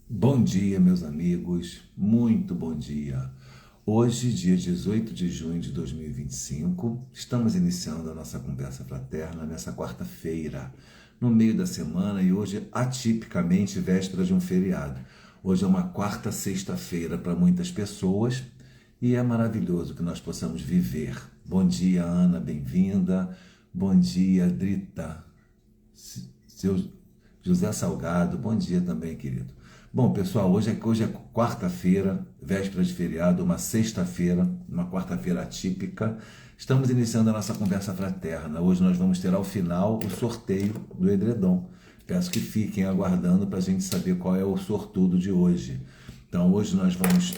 Bom dia, meus amigos, muito bom dia. Hoje, dia 18 de junho de 2025, estamos iniciando a nossa conversa fraterna nessa quarta-feira, no meio da semana e hoje, atipicamente, véspera de um feriado. Hoje é uma quarta sexta-feira para muitas pessoas e é maravilhoso que nós possamos viver. Bom dia, Ana, bem-vinda. Bom dia, Drita. Seu José Salgado, bom dia também, querido. Bom, pessoal, hoje é quarta-feira, véspera de feriado, uma sexta-feira, uma quarta-feira atípica. Estamos iniciando a nossa conversa fraterna. Hoje nós vamos ter ao final o sorteio do edredom. Peço que fiquem aguardando para a gente saber qual é o sortudo de hoje. Então, hoje nós vamos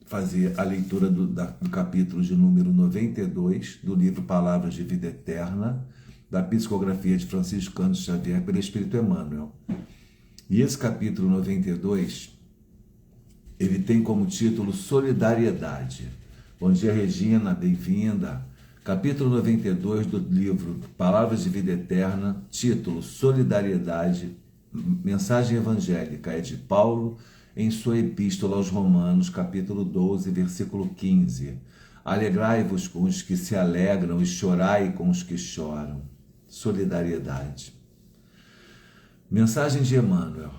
fazer a leitura do capítulo de número 92 do livro Palavras de Vida Eterna, da psicografia de Francisco Cândido Xavier pelo Espírito Emmanuel. E esse capítulo 92, ele tem como título Solidariedade. Bom dia, Regina, bem-vinda. Capítulo 92 do livro Palavras de Vida Eterna, título Solidariedade, mensagem evangélica, é de Paulo em sua epístola aos Romanos, capítulo 12, versículo 15. Alegrai-vos com os que se alegram e chorai com os que choram. Solidariedade. Mensagem de Emmanuel.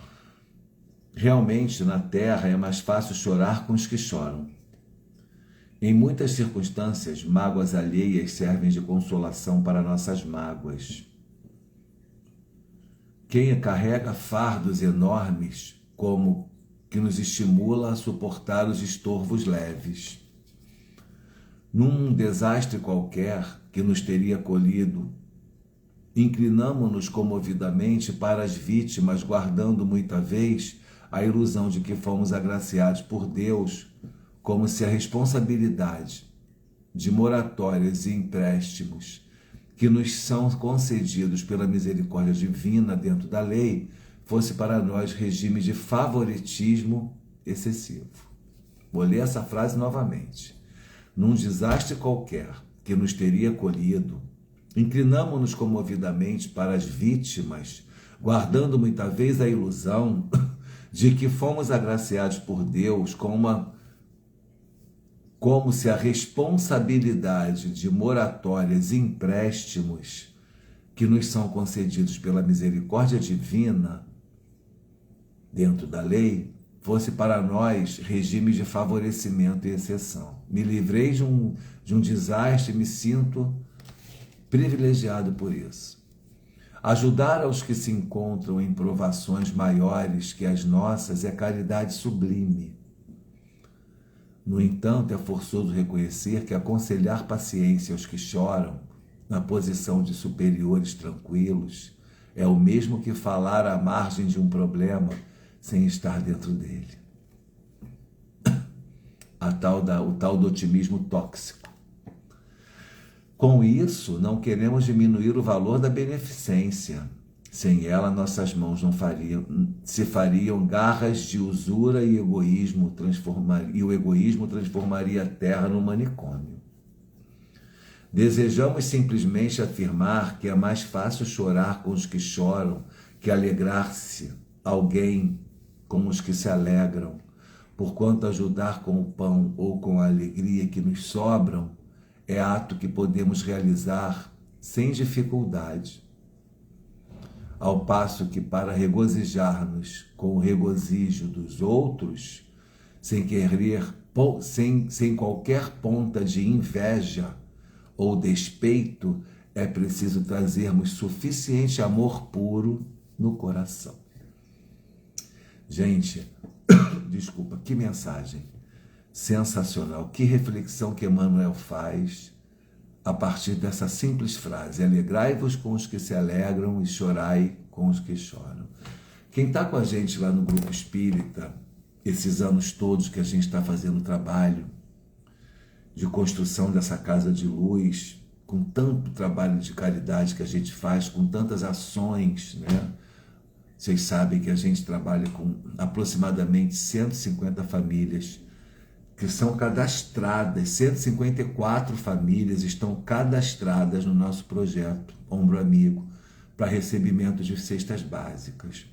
Realmente, na terra é mais fácil chorar com os que choram. Em muitas circunstâncias, mágoas alheias servem de consolação para nossas mágoas. Quem carrega fardos enormes, como que nos estimula a suportar os estorvos leves. Num desastre qualquer que nos teria colhido, inclinamo-nos comovidamente para as vítimas, guardando muita vez a ilusão de que fomos agraciados por Deus, como se a responsabilidade de moratórias e empréstimos que nos são concedidos pela misericórdia divina dentro da lei fosse para nós regime de favoritismo excessivo. Vou ler essa frase novamente. Num desastre qualquer que nos teria colhido, inclinamo-nos comovidamente para as vítimas, guardando muita vez a ilusão de que fomos agraciados por Deus como se a responsabilidade de moratórias e empréstimos que nos são concedidos pela misericórdia divina dentro da lei fosse para nós regime de favorecimento e exceção. Me livrei de um desastre e me sinto privilegiado por isso. Ajudar aos que se encontram em provações maiores que as nossas é caridade sublime. No entanto, é forçoso reconhecer que aconselhar paciência aos que choram, na posição de superiores tranquilos, é o mesmo que falar à margem de um problema sem estar dentro dele. O tal do otimismo tóxico. Com isso, não queremos diminuir o valor da beneficência. Sem ela, nossas mãos se fariam garras de usura e o egoísmo transformaria a terra num manicômio. Desejamos simplesmente afirmar que é mais fácil chorar com os que choram que alegrar-se alguém com os que se alegram, porquanto ajudar com o pão ou com a alegria que nos sobram é ato que podemos realizar sem dificuldade, ao passo que para regozijar-nos com o regozijo dos outros, sem qualquer ponta de inveja ou despeito, é preciso trazermos suficiente amor puro no coração. Gente, desculpa, que mensagem sensacional, que reflexão que Emmanuel faz a partir dessa simples frase: alegrai-vos com os que se alegram e chorai com os que choram. Quem está com a gente lá no Grupo Espírita, esses anos todos que a gente está fazendo trabalho de construção dessa casa de luz, com tanto trabalho de caridade que a gente faz, com tantas ações, né? Vocês sabem que a gente trabalha com aproximadamente 150 famílias que são cadastradas, 154 famílias estão cadastradas no nosso projeto Ombro Amigo para recebimento de cestas básicas.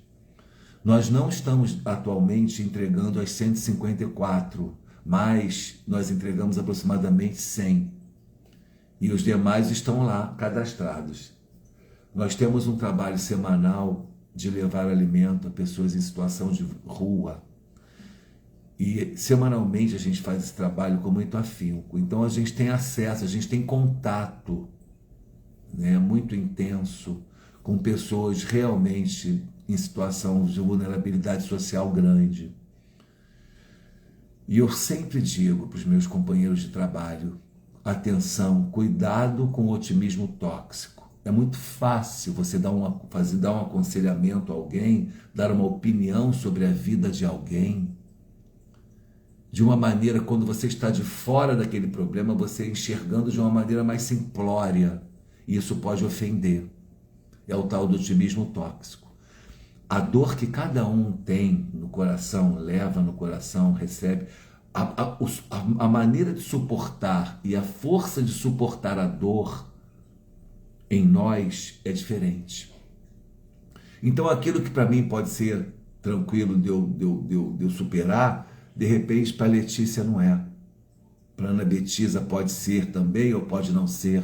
Nós não estamos atualmente entregando as 154, mas nós entregamos aproximadamente 100. E os demais estão lá cadastrados. Nós temos um trabalho semanal de levar alimento a pessoas em situação de rua. E semanalmente a gente faz esse trabalho com muito afinco. Então a gente tem acesso, a gente tem contato, né, muito intenso com pessoas realmente em situação de vulnerabilidade social grande. E eu sempre digo para os meus companheiros de trabalho, atenção, cuidado com o otimismo tóxico. É muito fácil você dar um aconselhamento a alguém, dar uma opinião sobre a vida de alguém, de uma maneira, quando você está de fora daquele problema, você enxergando de uma maneira mais simplória. E isso pode ofender. É o tal do otimismo tóxico. A dor que cada um tem no coração, leva no coração, recebe, a maneira de suportar e a força de suportar a dor em nós é diferente. Então aquilo que para mim pode ser tranquilo de eu superar, de repente para a Letícia não é. Para a Ana Betisa pode ser também ou pode não ser.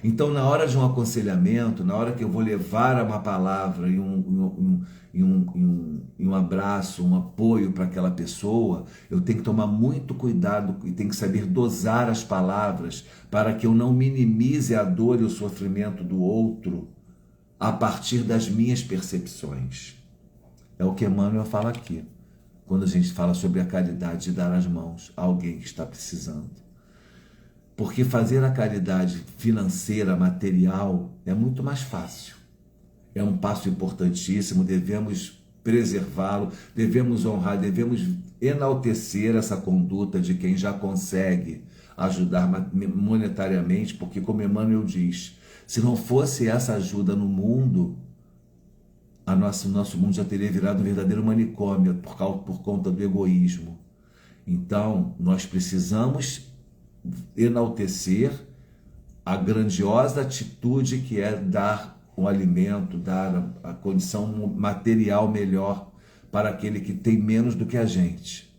Então na hora de um aconselhamento, na hora que eu vou levar uma palavra e um abraço, um apoio para aquela pessoa, eu tenho que tomar muito cuidado e tenho que saber dosar as palavras para que eu não minimize a dor e o sofrimento do outro a partir das minhas percepções. É o que Emmanuel fala aqui, quando a gente fala sobre a caridade de dar as mãos a alguém que está precisando. Porque fazer a caridade financeira, material, é muito mais fácil. É um passo importantíssimo, devemos preservá-lo, devemos honrar, devemos enaltecer essa conduta de quem já consegue ajudar monetariamente, porque como Emmanuel diz, se não fosse essa ajuda no mundo, nosso mundo já teria virado um verdadeiro manicômio por conta do egoísmo. Então, nós precisamos enaltecer a grandiosa atitude que é dar um alimento, dar a condição material melhor para aquele que tem menos do que a gente.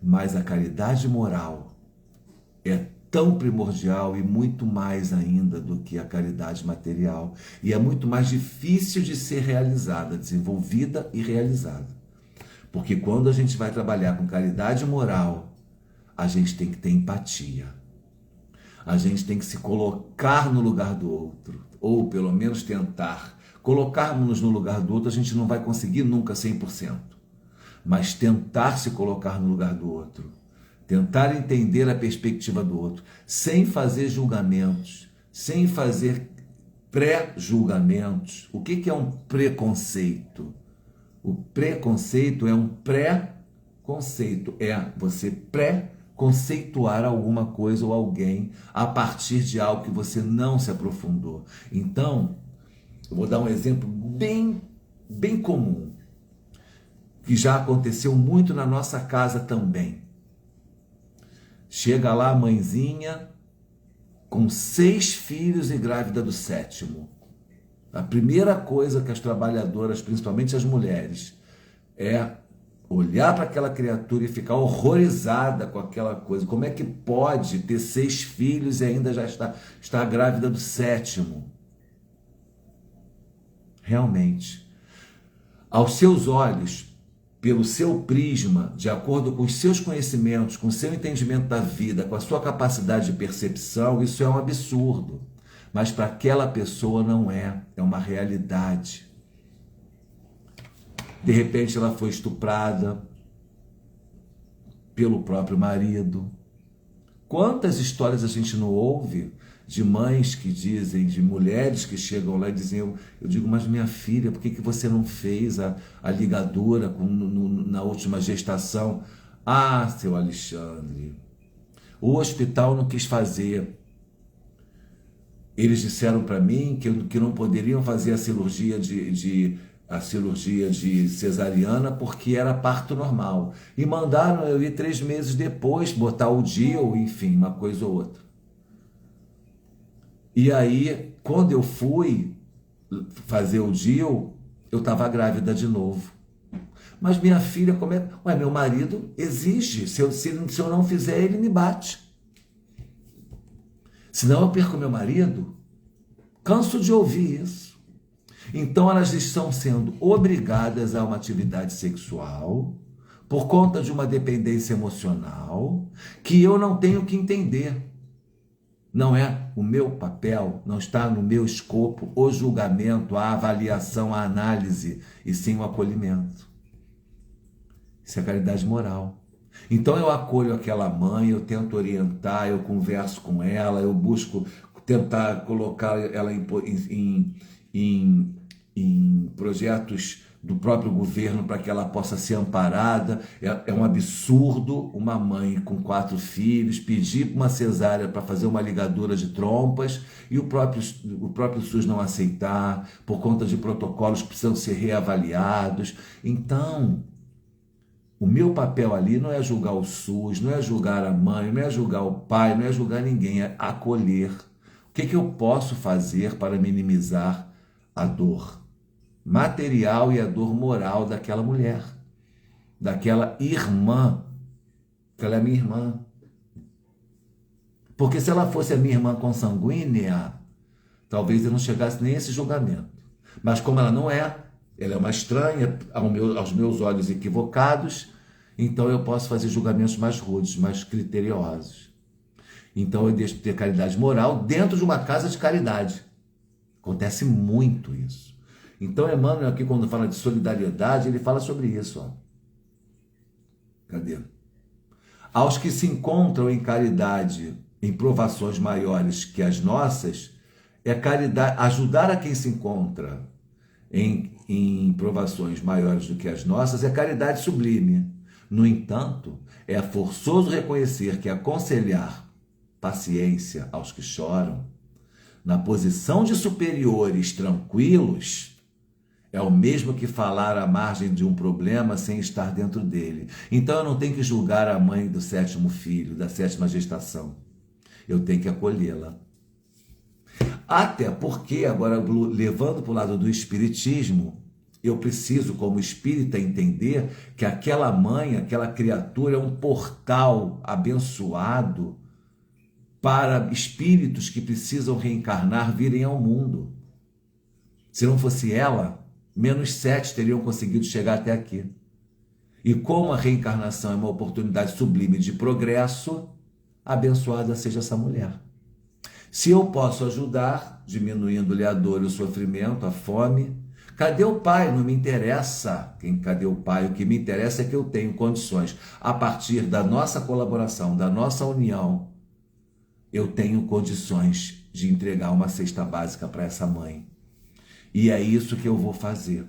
Mas a caridade moral é tão primordial e muito mais ainda do que a caridade material. E é muito mais difícil de ser realizada, desenvolvida e realizada. Porque quando a gente vai trabalhar com caridade moral, a gente tem que ter empatia. A gente tem que se colocar no lugar do outro, ou pelo menos tentar. Colocarmos-nos no lugar do outro, a gente não vai conseguir nunca 100%. Mas tentar se colocar no lugar do outro. Tentar entender a perspectiva do outro, sem fazer julgamentos, sem fazer pré-julgamentos. O que é um preconceito? O preconceito é um pré-conceito, é você pré-conceituar alguma coisa ou alguém a partir de algo que você não se aprofundou. Então, eu vou dar um exemplo bem comum, que já aconteceu muito na nossa casa também. Chega lá a mãezinha com 6 filhos e grávida do 7º. A primeira coisa que as trabalhadoras, principalmente as mulheres, é olhar para aquela criatura e ficar horrorizada com aquela coisa. Como é que pode ter 6 filhos e ainda já está grávida do 7º? Realmente, aos seus olhos, pelo seu prisma, de acordo com os seus conhecimentos, com o seu entendimento da vida, com a sua capacidade de percepção, isso é um absurdo. Mas para aquela pessoa não é, é uma realidade. De repente ela foi estuprada pelo próprio marido. Quantas histórias a gente não ouve de mães que dizem, de mulheres que chegam lá e dizem, eu digo, mas minha filha, por que você não fez a ligadura na última gestação? Ah, seu Alexandre, o hospital não quis fazer. Eles disseram para mim que não poderiam fazer a cirurgia de cesariana porque era parto normal. E mandaram eu ir 3 meses depois, botar o DIU, enfim, uma coisa ou outra. E aí, quando eu fui fazer o DIU, eu estava grávida de novo. Mas minha filha, como é? Ué, meu marido exige. Se eu não fizer, ele me bate. Senão eu perco meu marido. Canso de ouvir isso. Então elas estão sendo obrigadas a uma atividade sexual por conta de uma dependência emocional que eu não tenho que entender. Não é o meu papel, não está no meu escopo o julgamento, a avaliação, a análise, e sim o acolhimento. Isso é caridade moral. Então eu acolho aquela mãe, eu tento orientar, eu converso com ela, eu busco tentar colocar ela em projetos do próprio governo para que ela possa ser amparada. É um absurdo uma mãe com 4 filhos pedir uma cesárea para fazer uma ligadura de trompas e o próprio SUS não aceitar por conta de protocolos que precisam ser reavaliados. Então, o meu papel ali não é julgar o SUS, não é julgar a mãe, não é julgar o pai, não é julgar ninguém, é acolher. O que eu posso fazer para minimizar a dor material e a dor moral daquela mulher, daquela irmã, que ela é minha irmã. Porque se ela fosse a minha irmã consanguínea, talvez eu não chegasse nem a esse julgamento. Mas como ela não é, ela é uma estranha aos meus olhos equivocados, então eu posso fazer julgamentos mais rudes, mais criteriosos. Então eu deixo de ter caridade moral dentro de uma casa de caridade. Acontece muito isso. Então Emmanuel aqui, quando fala de solidariedade, ele fala sobre isso. Ó. Cadê? Aos que se encontram em caridade, em provações maiores que as nossas, é caridade, ajudar a quem se encontra em provações maiores do que as nossas é caridade sublime. No entanto, é forçoso reconhecer que aconselhar paciência aos que choram, na posição de superiores tranquilos, é o mesmo que falar à margem de um problema sem estar dentro dele. Então eu não tenho que julgar a mãe do 7º filho, da 7ª gestação. Eu tenho que acolhê-la. Até porque, agora levando para o lado do espiritismo, eu preciso, como espírita, entender que aquela mãe, aquela criatura é um portal abençoado para espíritos que precisam reencarnar virem ao mundo. Se não fosse ela, menos 7 teriam conseguido chegar até aqui. E como a reencarnação é uma oportunidade sublime de progresso, abençoada seja essa mulher. Se eu posso ajudar, diminuindo-lhe a dor e o sofrimento, a fome, cadê o pai? Não me interessa. Cadê o pai? O que me interessa é que eu tenho condições, a partir da nossa colaboração, da nossa união, eu tenho condições de entregar uma cesta básica para essa mãe. E é isso que eu vou fazer.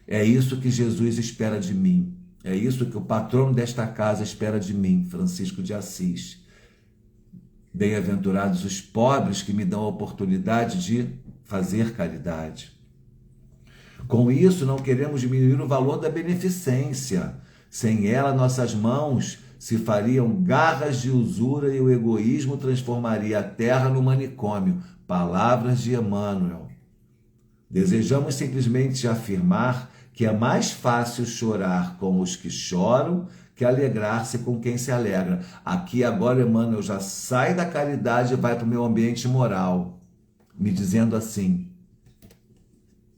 É isso que Jesus espera de mim. É isso que o patrono desta casa espera de mim, Francisco de Assis. Bem-aventurados os pobres que me dão a oportunidade de fazer caridade. Com isso, não queremos diminuir o valor da beneficência. Sem ela, nossas mãos se fariam garras de usura e o egoísmo transformaria a terra no manicômio. Palavras de Emmanuel. Desejamos simplesmente afirmar que é mais fácil chorar com os que choram que alegrar-se com quem se alegra. Aqui agora Emmanuel já sai da caridade e vai para o meu ambiente moral, me dizendo assim: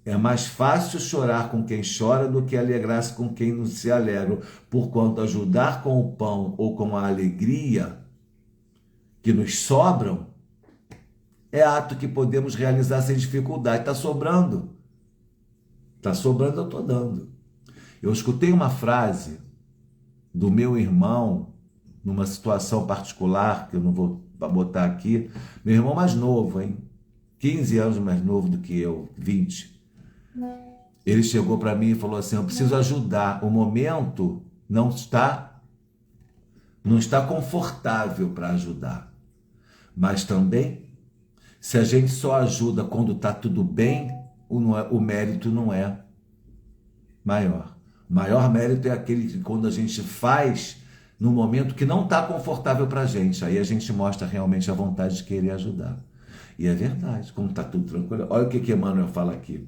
é mais fácil chorar com quem chora do que alegrar-se com quem não se alegra, porquanto ajudar com o pão ou com a alegria que nos sobram é ato que podemos realizar sem dificuldade. Está sobrando. Está sobrando, eu estou dando. Eu escutei uma frase do meu irmão, numa situação particular, que eu não vou botar aqui. Meu irmão mais novo, hein? 15 anos mais novo do que eu, 20. Ele chegou para mim e falou assim: eu preciso ajudar. O momento não está confortável para ajudar. Mas também, se a gente só ajuda quando está tudo bem, o mérito não é maior. O maior mérito é aquele que quando a gente faz no momento que não está confortável para a gente. Aí a gente mostra realmente a vontade de querer ajudar. E é verdade, quando está tudo tranquilo. Olha o que Emmanuel fala aqui.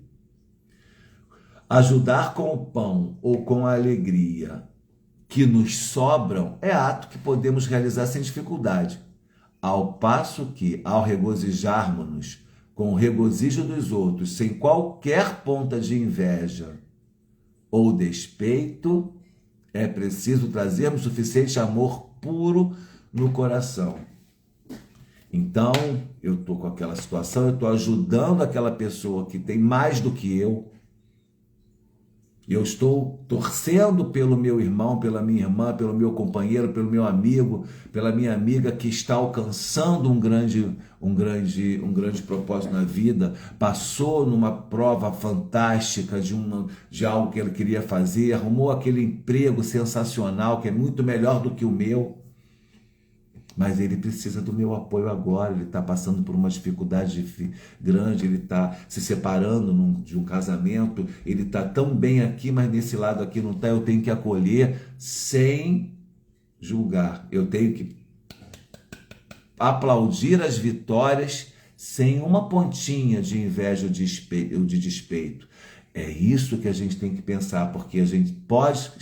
Ajudar com o pão ou com a alegria que nos sobram é ato que podemos realizar sem dificuldade. Ao passo que, ao regozijarmos-nos com o regozijo dos outros, sem qualquer ponta de inveja ou despeito, é preciso trazermos suficiente amor puro no coração. Então, eu estou com aquela situação, eu estou ajudando aquela pessoa que tem mais do que eu estou torcendo pelo meu irmão, pela minha irmã, pelo meu companheiro, pelo meu amigo, pela minha amiga que está alcançando um grande propósito na vida, passou numa prova fantástica de algo que ele queria fazer, arrumou aquele emprego sensacional que é muito melhor do que o meu. Mas ele precisa do meu apoio agora, ele está passando por uma dificuldade grande, ele está se separando de um casamento, ele está tão bem aqui, mas nesse lado aqui não está, eu tenho que acolher sem julgar, eu tenho que aplaudir as vitórias sem uma pontinha de inveja ou de despeito. É isso que a gente tem que pensar, porque a gente pode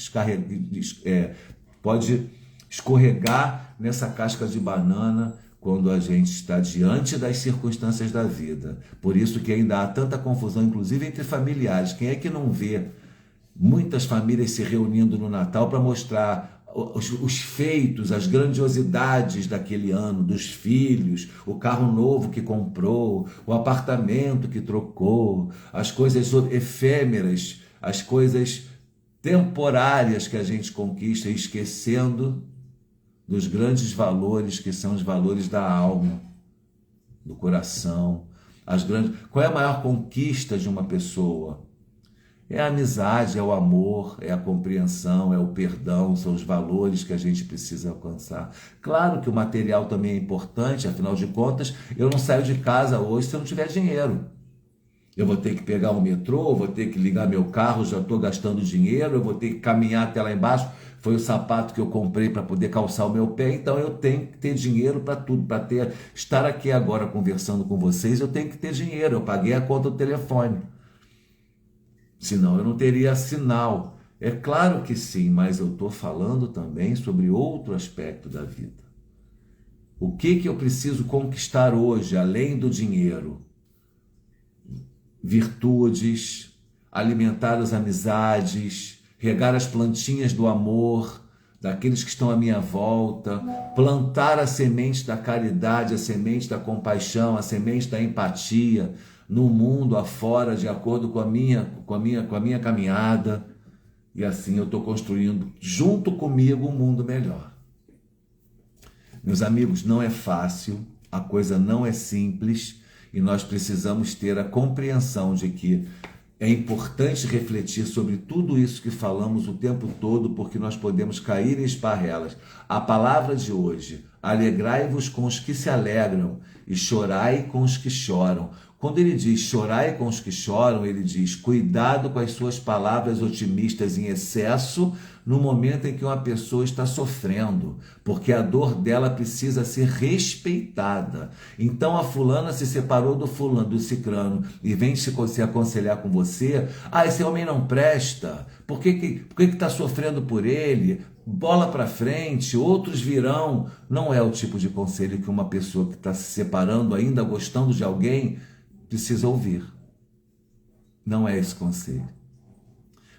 escorregar nessa casca de banana quando a gente está diante das circunstâncias da vida. Por isso que ainda há tanta confusão, inclusive entre familiares. Quem é que não vê muitas famílias se reunindo no Natal para mostrar os feitos, as grandiosidades daquele ano, dos filhos, o carro novo que comprou, o apartamento que trocou, as coisas efêmeras, as coisas temporárias que a gente conquista, esquecendo dos grandes valores que são os valores da alma, do coração. Qual é a maior conquista de uma pessoa? É a amizade, é o amor, é a compreensão, é o perdão, são os valores que a gente precisa alcançar. Claro que o material também é importante, afinal de contas, eu não saio de casa hoje se eu não tiver dinheiro. Eu vou ter que pegar o metrô, vou ter que ligar meu carro, já estou gastando dinheiro, eu vou ter que caminhar até lá embaixo. Foi o sapato que eu comprei para poder calçar o meu pé, então eu tenho que ter dinheiro para tudo, estar aqui agora conversando com vocês, eu tenho que ter dinheiro, eu paguei a conta do telefone. Senão eu não teria sinal. É claro que sim, mas eu estou falando também sobre outro aspecto da vida. O que eu preciso conquistar hoje, além do dinheiro? Virtudes, alimentar as amizades, regar as plantinhas do amor, daqueles que estão à minha volta, plantar a semente da caridade, a semente da compaixão, a semente da empatia no mundo afora, de acordo com a minha caminhada. E assim eu estou construindo junto comigo um mundo melhor. Meus amigos, não é fácil, a coisa não é simples, e nós precisamos ter a compreensão de que é importante refletir sobre tudo isso que falamos o tempo todo, porque nós podemos cair em esparrelas. A palavra de hoje: alegrai-vos com os que se alegram e chorai com os que choram. Quando ele diz chorai com os que choram, ele diz cuidado com as suas palavras otimistas em excesso no momento em que uma pessoa está sofrendo, porque a dor dela precisa ser respeitada. Então a fulana se separou do fulano, do cicrano, e vem se aconselhar com você: esse homem não presta, por que está sofrendo por ele? Bola para frente, outros virão. Não é o tipo de conselho que uma pessoa que está se separando, ainda gostando de alguém, precisa ouvir. Não é esse conselho.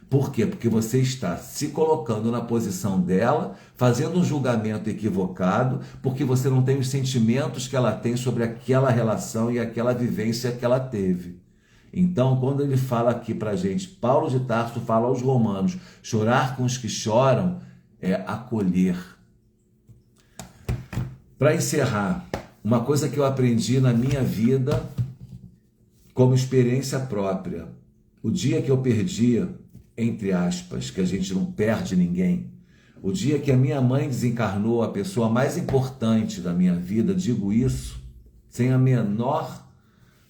Por quê? Porque você está se colocando na posição dela, fazendo um julgamento equivocado, porque você não tem os sentimentos que ela tem sobre aquela relação e aquela vivência que ela teve. Então, quando ele fala aqui para a gente, Paulo de Tarso fala aos romanos, chorar com os que choram é acolher. Para encerrar, uma coisa que eu aprendi na minha vida como experiência própria, o dia que eu perdi, entre aspas, que a gente não perde ninguém, o dia que a minha mãe desencarnou, a pessoa mais importante da minha vida, digo isso sem a menor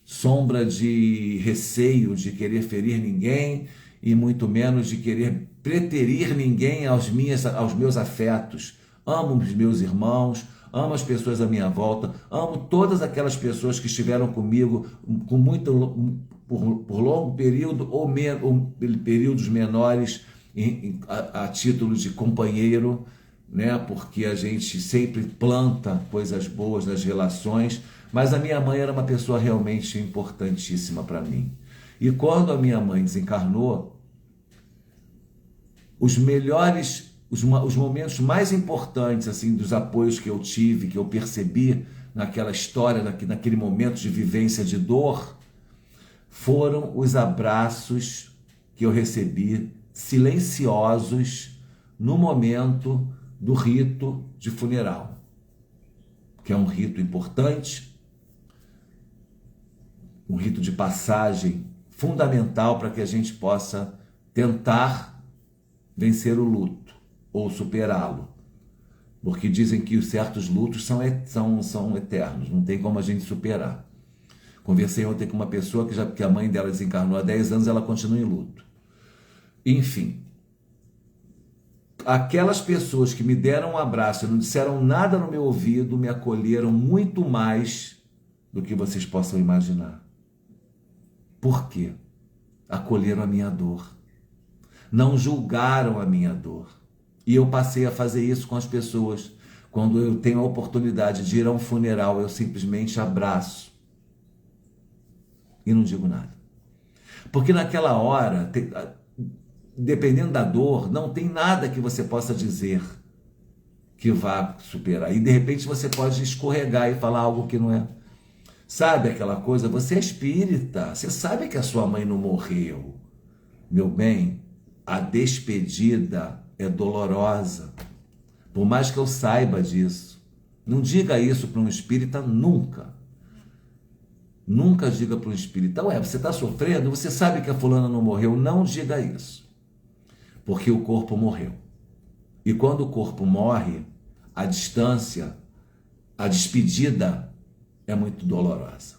sombra de receio de querer ferir ninguém e muito menos de querer preterir ninguém aos meus afetos. Amo os meus irmãos, amo as pessoas à minha volta, amo todas aquelas pessoas que estiveram comigo com por longo período ou períodos menores a título de companheiro, né? Porque a gente sempre planta coisas boas nas relações, mas a minha mãe era uma pessoa realmente importantíssima para mim. E quando a minha mãe desencarnou, os momentos mais importantes assim dos apoios que eu tive, que eu percebi naquela história, naquele momento de vivência de dor, foram os abraços que eu recebi silenciosos no momento do rito de funeral, que é um rito importante, um rito de passagem fundamental para que a gente possa tentar vencer o luto ou superá-lo, porque dizem que os certos lutos são eternos, não tem como a gente superar. Conversei ontem com uma pessoa que a mãe dela desencarnou há 10 anos, ela continua em luto. Enfim, aquelas pessoas que me deram um abraço e não disseram nada no meu ouvido, me acolheram muito mais do que vocês possam imaginar. Por quê? Acolheram a minha dor. Não julgaram a minha dor. E eu passei a fazer isso com as pessoas. Quando eu tenho a oportunidade de ir a um funeral, eu simplesmente abraço e não digo nada. Porque naquela hora, dependendo da dor, não tem nada que você possa dizer que vá superar. E de repente você pode escorregar e falar algo que não é. Sabe aquela coisa? Você é espírita, você sabe que a sua mãe não morreu. Meu bem, a despedida é dolorosa. Por mais que eu saiba disso. Não diga isso para um espírita nunca. Nunca diga para um espírita, ué, você está sofrendo? Você sabe que a fulana não morreu? Não diga isso. Porque o corpo morreu. E quando o corpo morre, a distância, a despedida é muito dolorosa.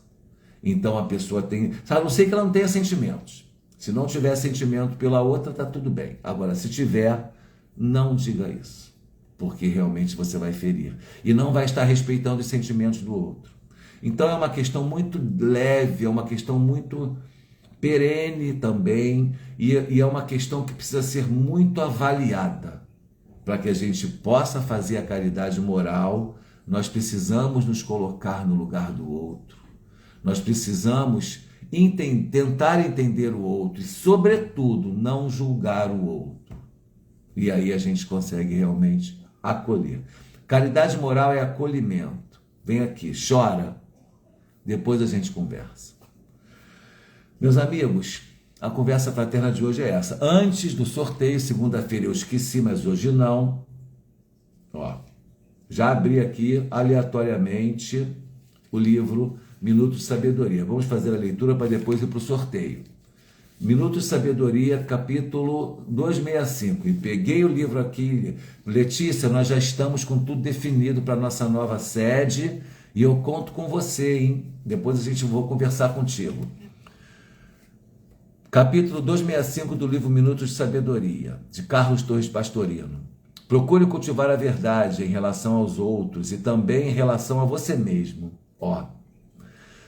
Então a pessoa tem... A não ser que ela não tenha sentimentos. Se não tiver sentimento pela outra, está tudo bem. Agora, se tiver, não diga isso. Porque realmente você vai ferir. E não vai estar respeitando os sentimentos do outro. Então é uma questão muito leve, é uma questão muito perene também, e é uma questão que precisa ser muito avaliada. Para que a gente possa fazer a caridade moral, nós precisamos nos colocar no lugar do outro. Nós precisamos tentar entender o outro e, sobretudo, não julgar o outro. E aí a gente consegue realmente acolher. Caridade moral é acolhimento. Vem aqui, chora. Depois a gente conversa. Meus amigos, a conversa fraterna de hoje é essa. Antes do sorteio, segunda-feira eu esqueci, mas hoje não. Ó, já abri aqui aleatoriamente o livro Minutos de Sabedoria. Vamos fazer a leitura para depois ir para o sorteio. Minutos de Sabedoria, capítulo 265. E peguei o livro aqui. Letícia, nós já estamos com tudo definido para a nossa nova sede. E eu conto com você, hein? Depois a gente vou conversar contigo. Capítulo 265 do livro Minutos de Sabedoria, de Carlos Torres Pastorino. Procure cultivar a verdade em relação aos outros e também em relação a você mesmo. Ó,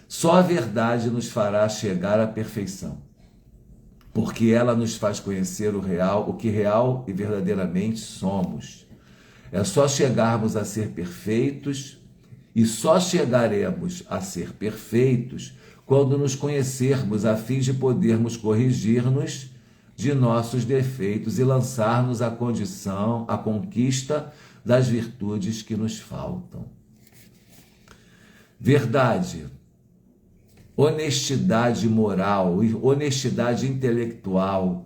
só a verdade nos fará chegar à perfeição, porque ela nos faz conhecer o que real e verdadeiramente somos. É só chegarmos a ser perfeitos. E só chegaremos a ser perfeitos quando nos conhecermos a fim de podermos corrigir-nos de nossos defeitos e lançar-nos à conquista das virtudes que nos faltam. Verdade, honestidade moral, honestidade intelectual,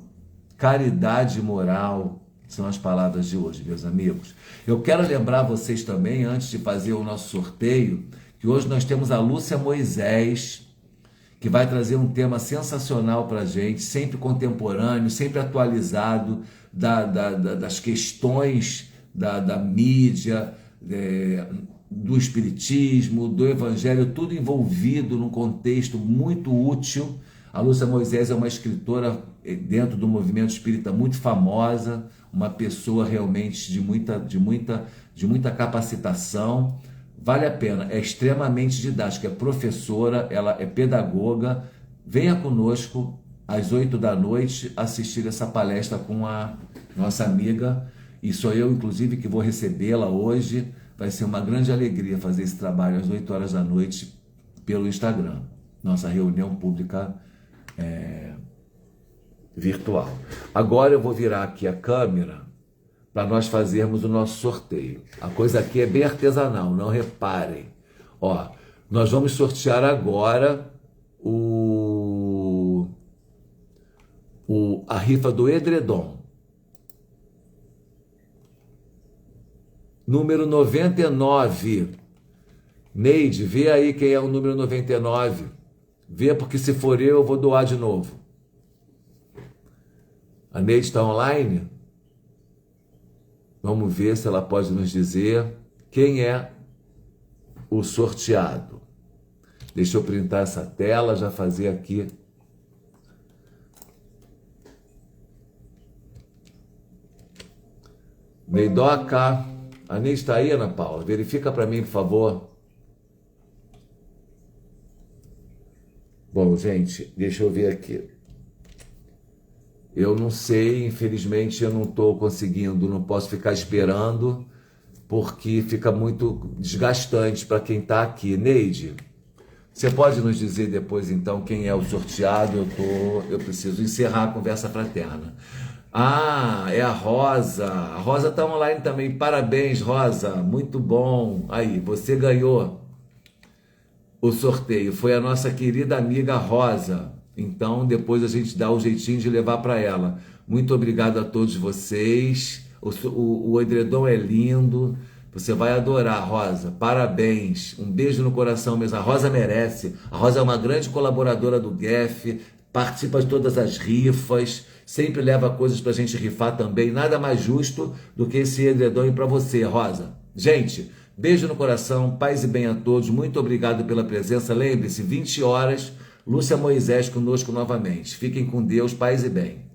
caridade moral, são as palavras de hoje, meus amigos. Eu quero lembrar vocês também, antes de fazer o nosso sorteio, que hoje nós temos a Lúcia Moisés, que vai trazer um tema sensacional para a gente, sempre contemporâneo, sempre atualizado das questões da mídia, do espiritismo, do evangelho, tudo envolvido num contexto muito útil. A Lúcia Moisés é uma escritora dentro do movimento espírita muito famosa, uma pessoa realmente de muita capacitação. Vale a pena, é extremamente didática, é professora, ela é pedagoga, venha conosco às 8 da noite assistir essa palestra com a nossa amiga, e sou eu, inclusive, que vou recebê-la hoje. Vai ser uma grande alegria fazer esse trabalho às 8 horas da noite pelo Instagram, nossa reunião pública virtual. Agora eu vou virar aqui a câmera para nós fazermos o nosso sorteio. A coisa aqui é bem artesanal, não reparem. Ó, nós vamos sortear agora a rifa do edredom. Número 99. Neide, vê aí quem é o número 99. Vê, porque se for eu vou doar de novo. A Neide está online? Vamos ver se ela pode nos dizer quem é o sorteado. Deixa eu printar essa tela, já fazer aqui. Meidoca. A Neide está aí, Ana Paula? Verifica para mim, por favor. Bom, gente, deixa eu ver aqui. Eu não sei, infelizmente eu não estou conseguindo, não posso ficar esperando, porque fica muito desgastante para quem está aqui. Neide, você pode nos dizer depois, então, quem é o sorteado? Eu preciso encerrar a conversa fraterna. Ah, é a Rosa. A Rosa está online também. Parabéns, Rosa. Muito bom. Aí, você ganhou o sorteio. Foi a nossa querida amiga Rosa. Então, depois a gente dá o jeitinho de levar para ela. Muito obrigado a todos vocês. O edredom é lindo. Você vai adorar, Rosa. Parabéns. Um beijo no coração mesmo. A Rosa merece. A Rosa é uma grande colaboradora do GEF. Participa de todas as rifas. Sempre leva coisas para a gente rifar também. Nada mais justo do que esse edredom para você, Rosa. Gente, beijo no coração. Paz e bem a todos. Muito obrigado pela presença. Lembre-se, 20 horas... Lúcia Moisés conosco novamente. Fiquem com Deus, paz e bem.